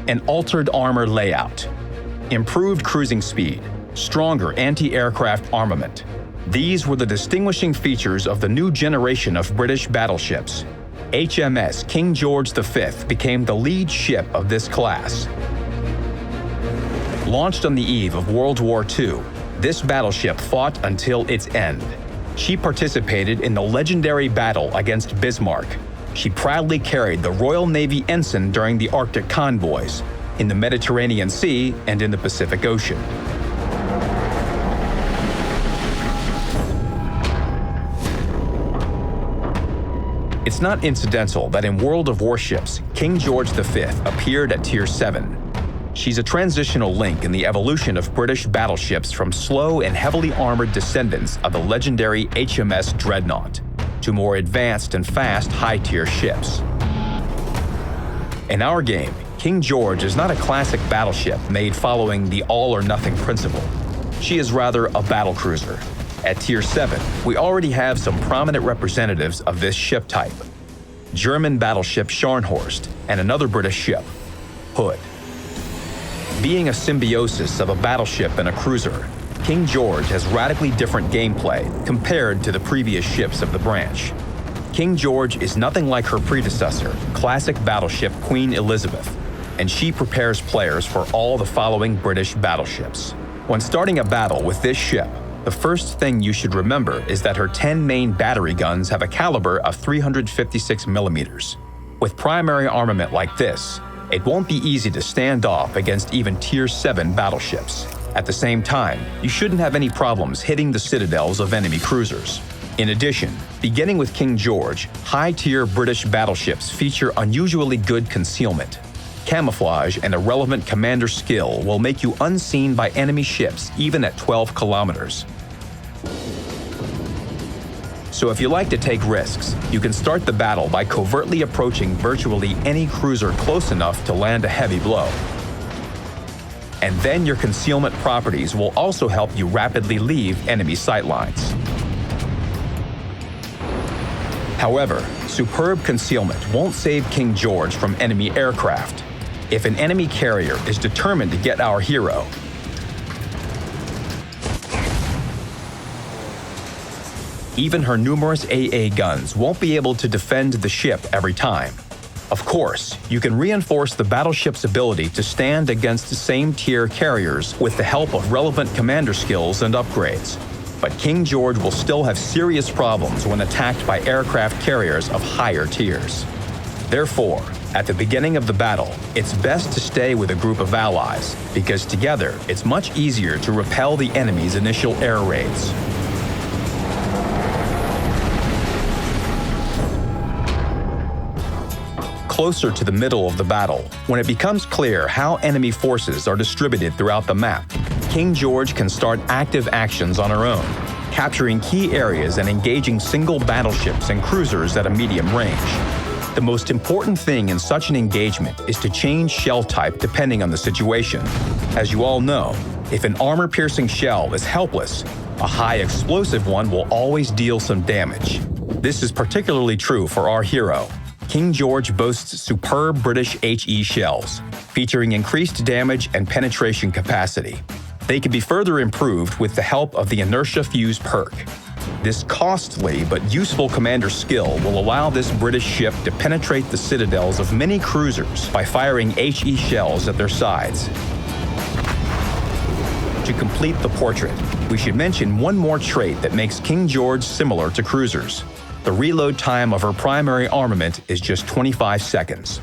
an altered armor layout, improved cruising speed, stronger anti-aircraft armament. These were the distinguishing features of the new generation of British battleships. HMS King George V became the lead ship of this class. Launched on the eve of World War II, this battleship fought until its end. She participated in the legendary battle against Bismarck. She proudly carried the Royal Navy ensign during the Arctic convoys, in the Mediterranean Sea and in the Pacific Ocean. It's not incidental that in World of Warships, King George V appeared at Tier 7. She's a transitional link in the evolution of British battleships from slow and heavily armored descendants of the legendary HMS Dreadnought to more advanced and fast high-tier ships. In our game, King George is not a classic battleship made following the all-or-nothing principle. She is rather a battlecruiser. At Tier 7, we already have some prominent representatives of this ship type. German battleship Scharnhorst and another British ship, Hood. Being a symbiosis of a battleship and a cruiser, King George has radically different gameplay compared to the previous ships of the branch. King George is nothing like her predecessor, classic battleship Queen Elizabeth, and she prepares players for all the following British battleships. When starting a battle with this ship, the first thing you should remember is that her 10 main battery guns have a caliber of 356 millimeters. With primary armament like this, it won't be easy to stand off against even Tier 7 battleships. At the same time, you shouldn't have any problems hitting the citadels of enemy cruisers. In addition, beginning with King George, high-tier British battleships feature unusually good concealment. Camouflage and a relevant commander skill will make you unseen by enemy ships even at 12 kilometers. So if you like to take risks, you can start the battle by covertly approaching virtually any cruiser close enough to land a heavy blow. And then your concealment properties will also help you rapidly leave enemy sightlines. However, superb concealment won't save King George from enemy aircraft. If an enemy carrier is determined to get our hero, even her numerous AA guns won't be able to defend the ship every time. Of course, you can reinforce the battleship's ability to stand against the same-tier carriers with the help of relevant commander skills and upgrades. But King George will still have serious problems when attacked by aircraft carriers of higher tiers. Therefore, at the beginning of the battle, it's best to stay with a group of allies, because together it's much easier to repel the enemy's initial air raids. Closer to the middle of the battle, when it becomes clear how enemy forces are distributed throughout the map, King George can start active actions on her own, capturing key areas and engaging single battleships and cruisers at a medium range. The most important thing in such an engagement is to change shell type depending on the situation. As you all know, if an armor-piercing shell is helpless, a high explosive one will always deal some damage. This is particularly true for our hero. King George boasts superb British HE shells, featuring increased damage and penetration capacity. They can be further improved with the help of the Inertia Fuse perk. This costly but useful commander skill will allow this British ship to penetrate the citadels of many cruisers by firing HE shells at their sides. To complete the portrait, we should mention one more trait that makes King George similar to cruisers. The reload time of her primary armament is just 25 seconds.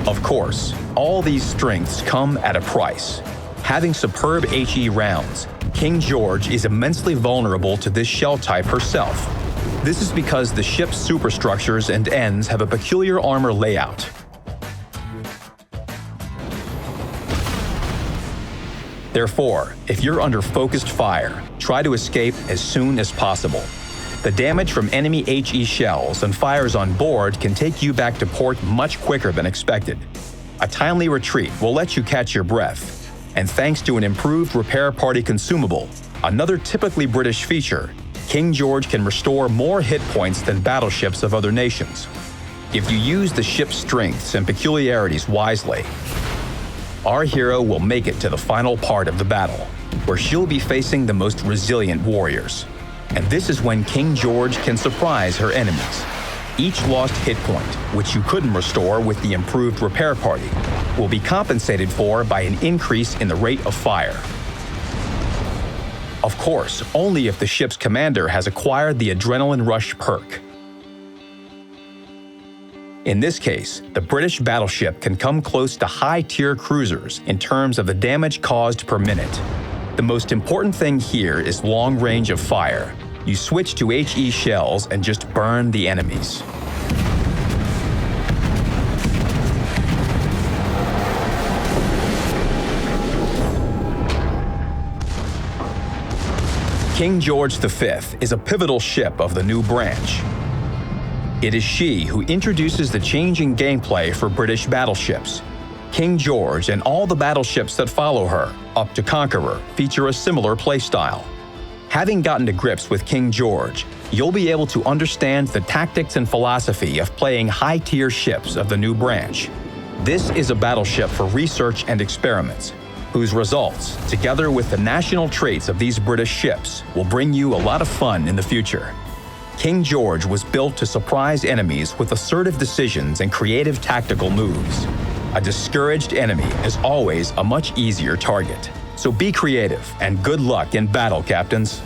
Of course, all these strengths come at a price. Having superb HE rounds, King George is immensely vulnerable to this shell type herself. This is because the ship's superstructures and ends have a peculiar armor layout. Therefore, if you're under focused fire, try to escape as soon as possible. The damage from enemy HE shells and fires on board can take you back to port much quicker than expected. A timely retreat will let you catch your breath. And thanks to an improved repair party consumable, another typically British feature, King George can restore more hit points than battleships of other nations. If you use the ship's strengths and peculiarities wisely, our hero will make it to the final part of the battle, where she'll be facing the most resilient warriors. And this is when King George can surprise her enemies. Each lost hit point, which you couldn't restore with the improved repair party, will be compensated for by an increase in the rate of fire. Of course, only if the ship's commander has acquired the Adrenaline Rush perk. In this case, the British battleship can come close to high-tier cruisers in terms of the damage caused per minute. The most important thing here is long range of fire. You switch to HE shells and just burn the enemies. King George V is a pivotal ship of the new branch. It is she who introduces the changing gameplay for British battleships. King George and all the battleships that follow her, up to Conqueror, feature a similar playstyle. Having gotten to grips with King George, you'll be able to understand the tactics and philosophy of playing high-tier ships of the new branch. This is a battleship for research and experiments, whose results, together with the national traits of these British ships, will bring you a lot of fun in the future. King George was built to surprise enemies with assertive decisions and creative tactical moves. A discouraged enemy is always a much easier target. So be creative and good luck in battle, captains.